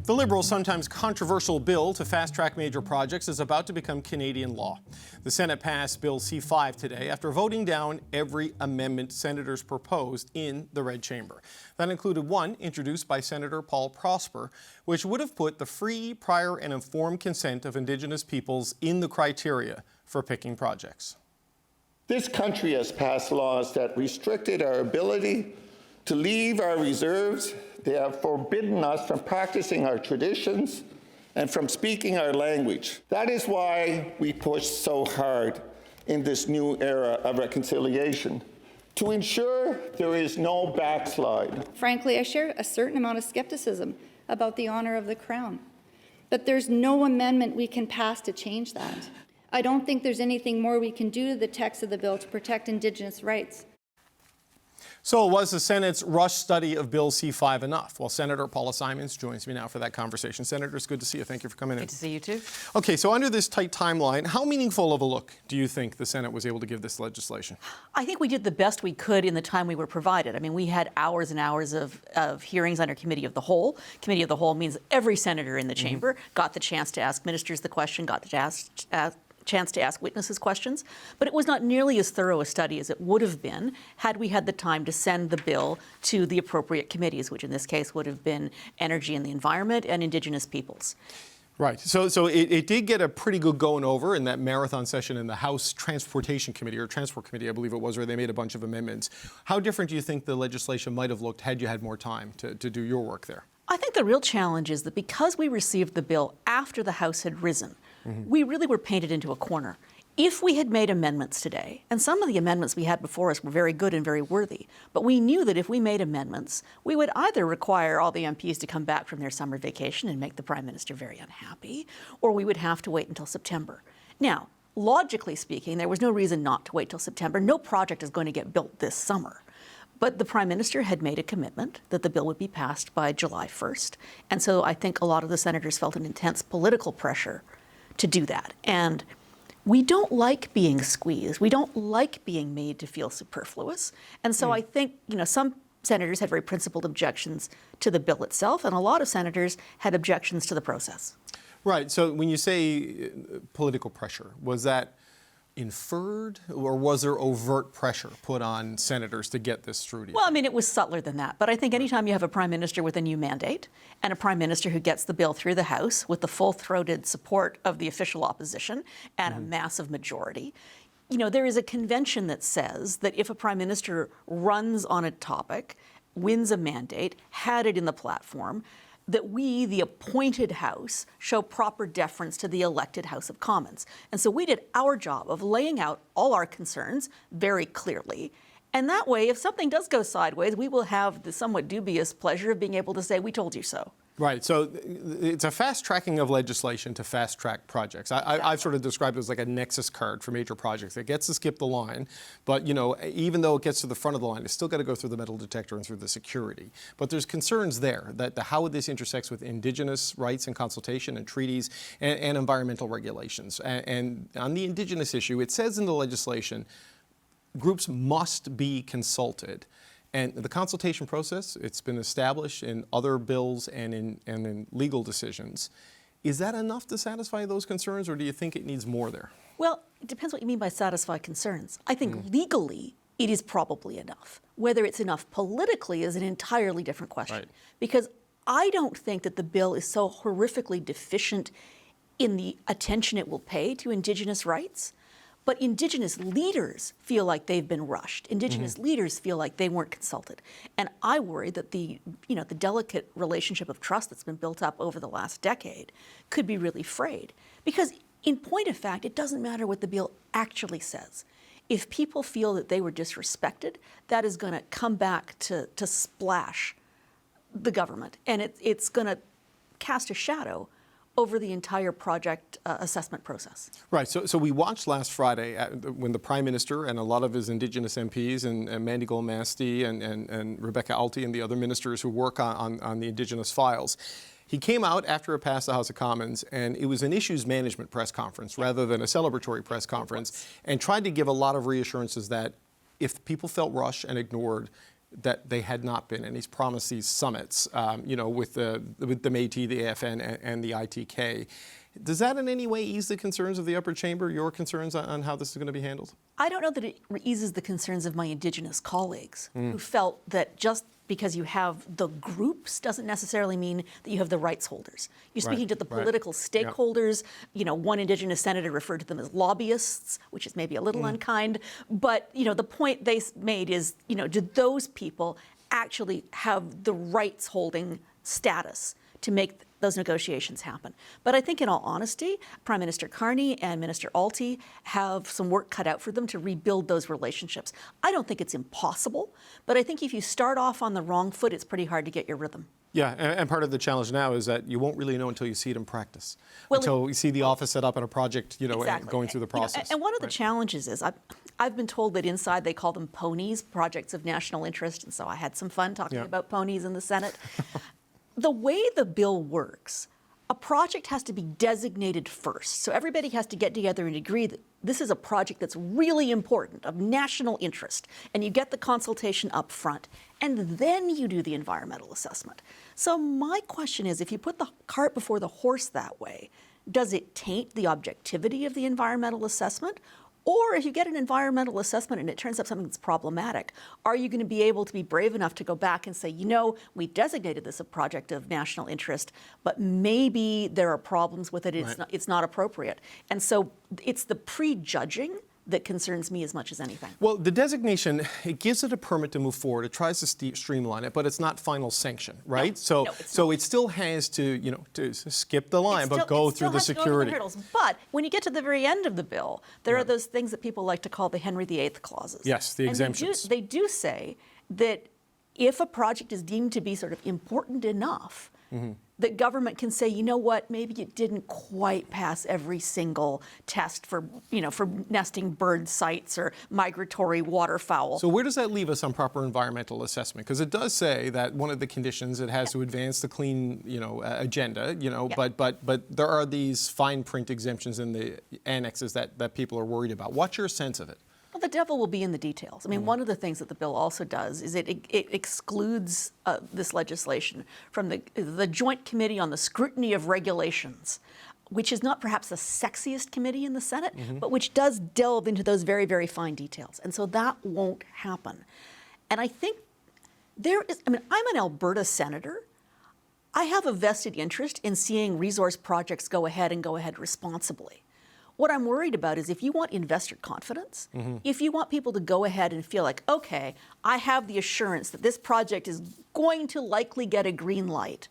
The Liberals' sometimes controversial bill to fast-track major projects is about to become Canadian law. The Senate passed Bill C-5 today after voting down every amendment senators proposed in the Red Chamber. That included one introduced by Senator Paul Prosper, which would have put the free, prior and informed consent of Indigenous peoples in the criteria for picking projects. This country has passed laws that restricted our ability to leave our reserves. They have forbidden us from practicing our traditions and from speaking our language. That is why we push so hard in this new era of reconciliation, to ensure there is no backslide. Frankly, I share a certain amount of skepticism about the honour of the Crown, but there's no amendment we can pass to change that. I don't think there's anything more we can do to the text of the bill to protect Indigenous rights. So was the Senate's rush study of Bill C-5 enough? Well, Senator Paula Simons joins me now for that conversation. Senator, it's good to see you. Thank you for coming in. Good to see you too. Okay, so under this tight timeline, how meaningful of a look do you think the Senate was able to give this legislation? I think we did the best we could in the time we were provided. I mean, we had hours and hours of hearings under Committee of the Whole. Committee of the Whole means every senator in the chamber got the chance to ask ministers the question, got the chance to ask witnesses questions, but it was not nearly as thorough a study as it would have been had we had the time to send the bill to the appropriate committees, which in this case would have been Energy and the Environment and Indigenous Peoples. Right. So it did get a pretty good going over in that marathon session in the House Transportation Committee, or Transport Committee, I believe it was, where they made a bunch of amendments. How different do you think the legislation might have looked had you had more time to do your work there? I think the real challenge is that because we received the bill after the House had risen, we really were painted into a corner. If we had made amendments today, and some of the amendments we had before us were very good and very worthy, but we knew that if we made amendments, we would either require all the MPs to come back from their summer vacation and make the Prime Minister very unhappy, or we would have to wait until September. Now, logically speaking, there was no reason not to wait till September. No project is going to get built this summer. But the Prime Minister had made a commitment that the bill would be passed by July 1st. And so I think a lot of the senators felt an intense political pressure to do that. And we don't like being squeezed. We don't like being made to feel superfluous. And so I think, some senators had very principled objections to the bill itself, and a lot of senators had objections to the process. Right. So when you say political pressure, was that inferred, or was there overt pressure put on senators to get this through to you? Well, I mean, it was subtler than that. But I think anytime you have a Prime Minister with a new mandate and a Prime Minister who gets the bill through the House with the full-throated support of the official opposition and a massive majority, there is a convention that says that if a Prime Minister runs on a topic, wins a mandate, had it in the platform, that we, the appointed House, show proper deference to the elected House of Commons. And so we did our job of laying out all our concerns very clearly. And that way, if something does go sideways, we will have the somewhat dubious pleasure of being able to say, we told you so. Right. So it's a fast-tracking of legislation to fast-track projects. I've sort of described it as like a nexus card for major projects. It gets to skip the line, but, even though it gets to the front of the line, it's still got to go through the metal detector and through the security. But there's concerns there that how this intersects with Indigenous rights and consultation and treaties and environmental regulations. And on the Indigenous issue, it says in the legislation, groups must be consulted. And the consultation process, it's been established in other bills and in legal decisions. Is that enough to satisfy those concerns, or do you think it needs more there? Well, it depends what you mean by satisfy concerns. I think legally it is probably enough. Whether it's enough politically is an entirely different question. Right. Because I don't think that the bill is so horrifically deficient in the attention it will pay to Indigenous rights. But Indigenous leaders feel like they've been rushed. Indigenous leaders feel like they weren't consulted. And I worry that the delicate relationship of trust that's been built up over the last decade could be really frayed. Because in point of fact, it doesn't matter what the bill actually says. If people feel that they were disrespected, that is going to come back to splash the government. And it's going to cast a shadow over the entire project assessment process. Right. So we watched last Friday when the Prime Minister and a lot of his Indigenous MPs and Mandy Gold-Masti and Rebecca Alty and the other ministers who work on the Indigenous files, he came out after it passed the House of Commons, and it was an issues management press conference rather than a celebratory press conference, and tried to give a lot of reassurances that if people felt rushed and ignored, that they had not been, and he's promised these summits, with the Métis, the AFN, and the ITK. Does that in any way ease the concerns of the upper chamber, your concerns on how this is going to be handled? I don't know that it eases the concerns of my Indigenous colleagues who felt that just because you have the groups doesn't necessarily mean that you have the rights holders. You're speaking to the political stakeholders. One Indigenous senator referred to them as lobbyists, which is maybe a little unkind. But, the point they made is, do those people actually have the rights holding status to make those negotiations happen? But I think, in all honesty, Prime Minister Carney and Minister Alty have some work cut out for them to rebuild those relationships. I don't think it's impossible, but I think if you start off on the wrong foot, it's pretty hard to get your rhythm. Yeah, and part of the challenge now is that you won't really know until you see it in practice, until you see the office set up in a project, Exactly. going through the process. And one of the challenges is I've been told that inside they call them ponies, projects of national interest, and so I had some fun talking about ponies in the Senate. The way the bill works, a project has to be designated first. So everybody has to get together and agree that this is a project that's really important, of national interest, and you get the consultation up front, and then you do the environmental assessment. So my question is, if you put the cart before the horse that way, does it taint the objectivity of the environmental assessment? Or if you get an environmental assessment and it turns up something that's problematic, are you going to be able to be brave enough to go back and say, we designated this a project of national interest, but maybe there are problems with it, it's not appropriate. And so it's the prejudging that concerns me as much as anything. Well, the designation, it gives it a permit to move forward. It tries to streamline it, but it's not final sanction, right? So it still has to, to skip the line, but go through the security. But when you get to the very end of the bill, there are those things that people like to call the Henry VIII clauses. Yes, the exemptions. They do say that if a project is deemed to be sort of important enough, that government can say, maybe it didn't quite pass every single test for nesting bird sites or migratory waterfowl. So where does that leave us on proper environmental assessment? Because it does say that one of the conditions it has to advance the clean, agenda, but there are these fine print exemptions in the annexes that people are worried about. What's your sense of it? Well, the devil will be in the details. I mean, one of the things that the bill also does is it excludes this legislation from the Joint Committee on the Scrutiny of Regulations, which is not perhaps the sexiest committee in the Senate, but which does delve into those very, very fine details. And so that won't happen. And I think I'm an Alberta senator. I have a vested interest in seeing resource projects go ahead responsibly. What I'm worried about is if you want investor confidence, if you want people to go ahead and feel like, okay, I have the assurance that this project is going to likely get a green light.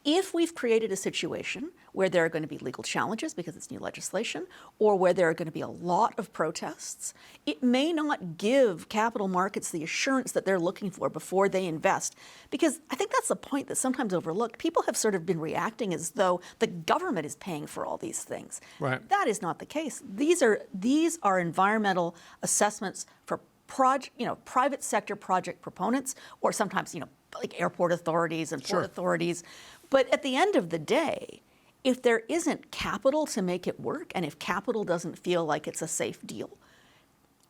If we've created a situation where there are going to be legal challenges because it's new legislation, or where there are going to be a lot of protests, it may not give capital markets the assurance that they're looking for before they invest. Because I think that's the point that's sometimes overlooked. People have sort of been reacting as though the government is paying for all these things. Right. That is not the case. These are environmental assessments for private sector project proponents, or sometimes, like airport authorities and port authorities. But at the end of the day, if there isn't capital to make it work, and if capital doesn't feel like it's a safe deal,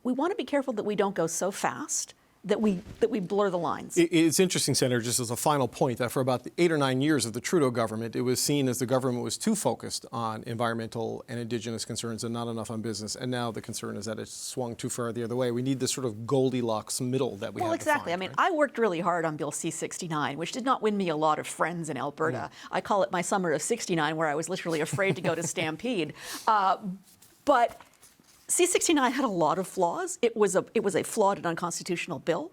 we want to be careful that we don't go so fast that we blur the lines. It's interesting, Senator, just as a final point, that for about the 8 or 9 years of the Trudeau government, it was seen as the government was too focused on environmental and Indigenous concerns and not enough on business. And now the concern is that it's swung too far the other way. We need this sort of Goldilocks middle that we have. Well, exactly. Defined, I mean, I worked really hard on Bill C-69, which did not win me a lot of friends in Alberta. I call it my summer of '69, where I was literally afraid to go to Stampede. But C-69 had a lot of flaws. It was a flawed and unconstitutional bill.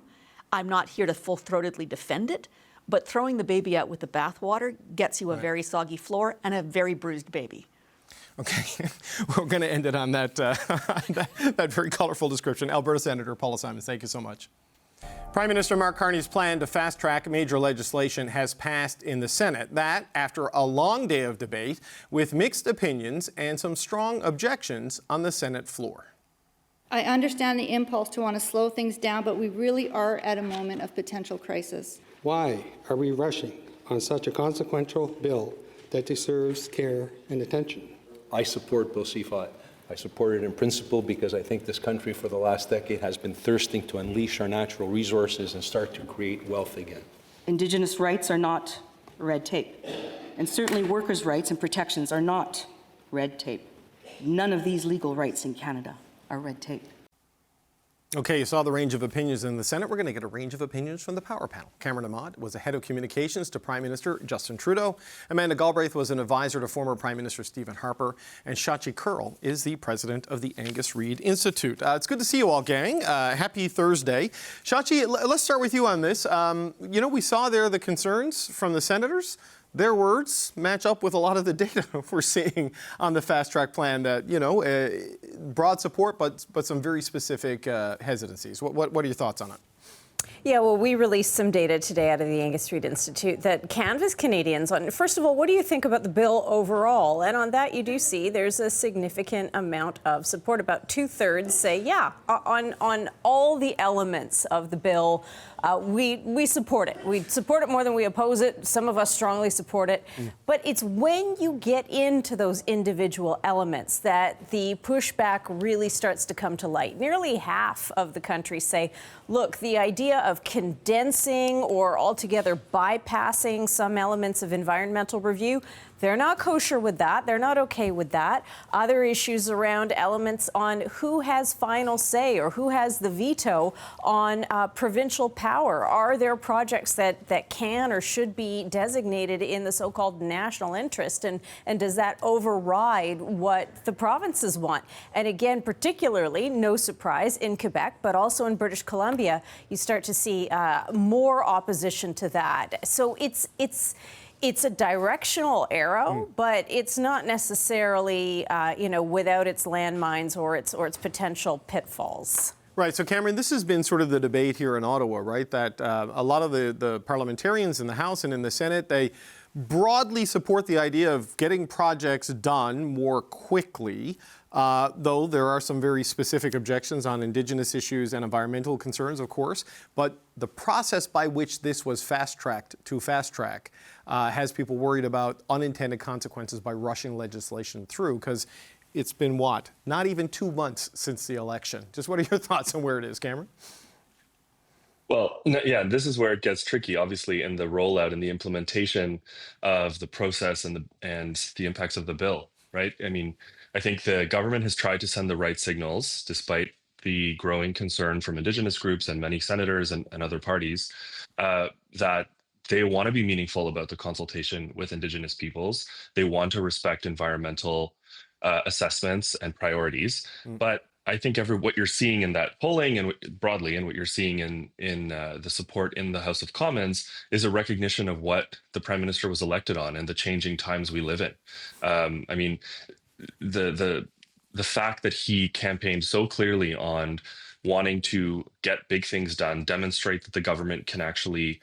I'm not here to full-throatedly defend it, but throwing the baby out with the bathwater gets you a very soggy floor and a very bruised baby. Okay, we're going to end it on that, that very colorful description. Alberta Senator Paula Simons, thank you so much. Prime Minister Mark Carney's plan to fast-track major legislation has passed in the Senate. That after a long day of debate with mixed opinions and some strong objections on the Senate floor. I understand the impulse to want to slow things down, but we really are at a moment of potential crisis. Why are we rushing on such a consequential bill that deserves care and attention? I support Bill C-5. I support it in principle because I think this country for the last decade has been thirsting to unleash our natural resources and start to create wealth again. Indigenous rights are not red tape, and certainly workers' rights and protections are not red tape. None of these legal rights in Canada are red tape. Okay, you saw the range of opinions in the Senate. We're going to get a range of opinions from the power panel. Cameron Ahmad was the head of communications to Prime Minister Justin Trudeau. Amanda Galbraith was an advisor to former Prime Minister Stephen Harper. And Shachi Kurl is the president of the Angus Reid Institute. It's good to see you all, gang. Happy Thursday. Shachi, let's start with you on this. You know, we saw there the concerns from the senators. Their words match up with a lot of the data we're seeing on the fast track plan that, you know, broad support, but some very specific hesitancies. What are your thoughts on it? Yeah, well, we released some data today out of the Angus Reid Institute that canvassed Canadians on, first of all, what do you think about the bill overall? And on that, you do see there's a significant amount of support. About 2/3 say, yeah, on all the elements of the bill, we support it. We support it more than we oppose it. Some of us strongly support it. But it's when you get into those individual elements that the pushback really starts to come to light. Nearly half of the country say, look, the idea of condensing or altogether bypassing some elements of environmental review, they're not kosher with that. They're not okay with that. Other issues around elements on who has final say or who has the veto on provincial power. Are there projects that can or should be designated in the so-called national interest? And does that override what the provinces want? And again, particularly, no surprise, in Quebec, but also in British Columbia, you start to see more opposition to that. So it's a directional arrow, but it's not necessarily, without its landmines or its potential pitfalls. Right. So, Cameron, this has been sort of the debate here in Ottawa, right? That a lot of the parliamentarians in the House and in the Senate, they broadly support the idea of getting projects done more quickly, though there are some very specific objections on Indigenous issues and environmental concerns, of course. But the process by which this was fast-tracked to fast-track has people worried about unintended consequences by rushing legislation through, because it's been, what, not even 2 months since the election. Just what are your thoughts on where it is, Cameron? Well, yeah, this is where it gets tricky, obviously, in the rollout and the implementation of the process and the impacts of the bill, right? I mean, I think the government has tried to send the right signals, despite the growing concern from Indigenous groups and many senators and other parties, that they want to be meaningful about the consultation with Indigenous peoples. They want to respect environmental assessments and priorities. But I think what you're seeing in that polling and broadly, and what you're seeing in the support in the House of Commons is a recognition of what the Prime Minister was elected on and the changing times we live in. I mean, the fact that he campaigned so clearly on wanting to get big things done, demonstrate that the government can actually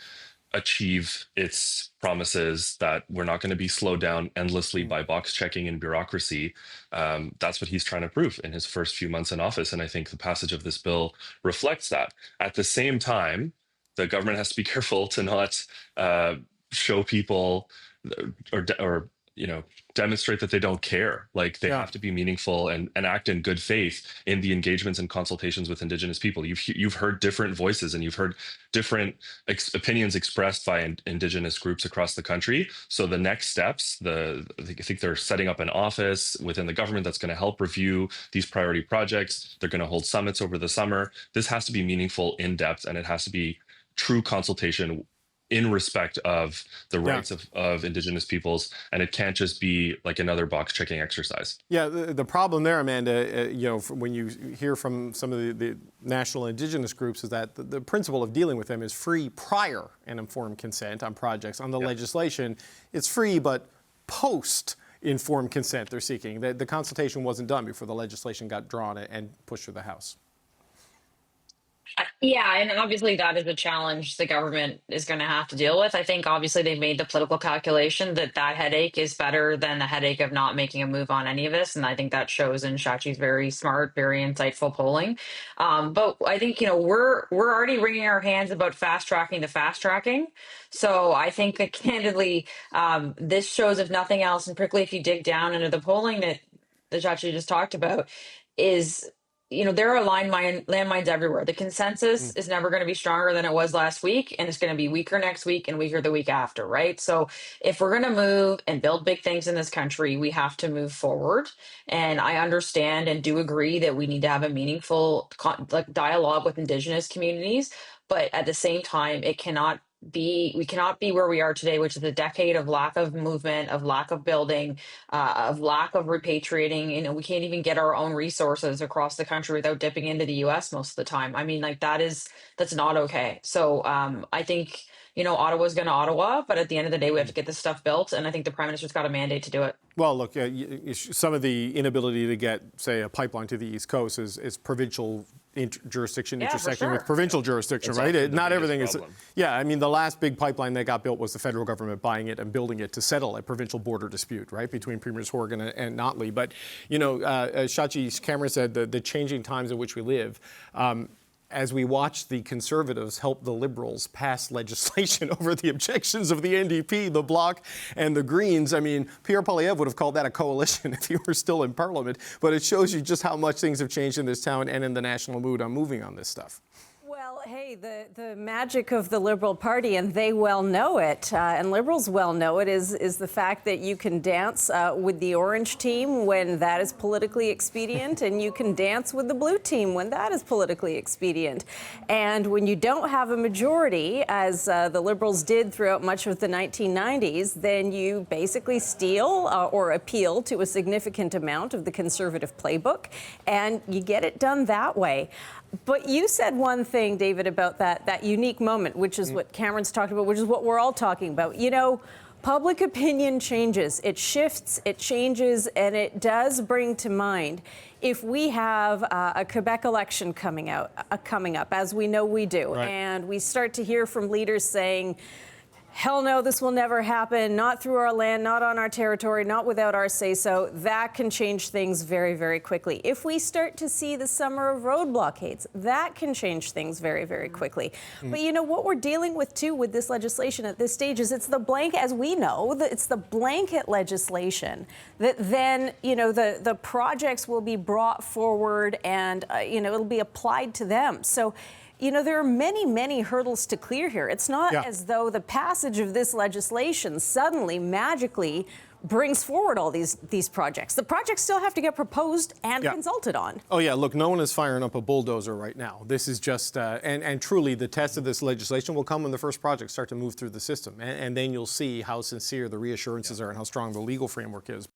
achieve its promises, that we're not going to be slowed down endlessly by box checking and bureaucracy. That's what he's trying to prove in his first few months in office. And I think the passage of this bill reflects that. At the same time, the government has to be careful to not show people or demonstrate that they don't care. Like, they have to be meaningful and act in good faith in the engagements and consultations with Indigenous people. You've heard different voices and you've heard different opinions expressed by Indigenous groups across the country. So the next steps, I think they're setting up an office within the government that's going to help review these priority projects. They're going to hold summits over the summer. This has to be meaningful, in depth, and it has to be true consultation in respect of the rights of Indigenous peoples, and it can't just be like another box-checking exercise. Yeah, the problem there, Amanda, when you hear from some of the national Indigenous groups, is that the principle of dealing with them is free prior and informed consent on projects. On the legislation, it's free, but post-informed consent they're seeking. The consultation wasn't done before the legislation got drawn and pushed through the House. Yeah, and obviously that is a challenge the government is going to have to deal with. I think obviously they've made the political calculation that headache is better than the headache of not making a move on any of this. And I think that shows in Shachi's very smart, very insightful polling. But I think, we're already wringing our hands about fast tracking the fast tracking. So I think that candidly, this shows, if nothing else, and particularly if you dig down into the polling, that that Chachi just talked about is, there are landmines everywhere. The consensus is never going to be stronger than it was last week, and it's going to be weaker next week and weaker the week after, right? So if we're going to move and build big things in this country, we have to move forward. And I understand and do agree that we need to have a meaningful dialogue with Indigenous communities, but at the same time, we cannot be where we are today, which is a decade of lack of movement, of lack of building, of lack of repatriating. We can't even get our own resources across the country without dipping into the US most of the time. I mean, that's not okay. So I think, Ottawa's going to Ottawa, but at the end of the day, we have to get this stuff built. And I think the Prime Minister's got a mandate to do it. Well, look, some of the inability to get, say, a pipeline to the East Coast is provincial jurisdiction intersecting with provincial jurisdiction, right? Not everything is. Yeah, I mean, the last big pipeline that got built was the federal government buying it and building it to settle a provincial border dispute, right, between Premiers Horgan and Notley. But, Chachi's Cameron said the changing times in which we live. As we watch the Conservatives help the Liberals pass legislation over the objections of the NDP, the Bloc, and the Greens. I mean, Pierre Poilievre would have called that a coalition if he were still in Parliament. But it shows you just how much things have changed in this town and in the national mood on moving on this stuff. Well, hey, the magic of the Liberal Party, and they well know it, and Liberals well know it, is the fact that you can dance with the orange team when that is politically expedient, and you can dance with the blue team when that is politically expedient. And when you don't have a majority, as the Liberals did throughout much of the 1990s, then you basically steal or appeal to a significant amount of the Conservative playbook, and you get it done that way. But you said one thing, David, about that unique moment, which is what Cameron's talked about, which is what we're all talking about. Public opinion changes. It shifts, it changes, and it does bring to mind if we have a Quebec election coming up, as we know we do, right, and we start to hear from leaders saying, hell no, this will never happen, not through our land, not on our territory, not without our say-so. That can change things very, very quickly. If we start to see the summer of road blockades, that can change things very, very quickly. But what we're dealing with, too, with this legislation at this stage is it's the blanket, as we know, it's the blanket legislation that then, the projects will be brought forward and, it'll be applied to them. So, there are many, many hurdles to clear here. It's not as though the passage of this legislation suddenly, magically, brings forward all these projects. The projects still have to get proposed and consulted on. Oh, yeah. Look, no one is firing up a bulldozer right now. This is just, and truly, the test of this legislation will come when the first projects start to move through the system. And then you'll see how sincere the reassurances are and how strong the legal framework is.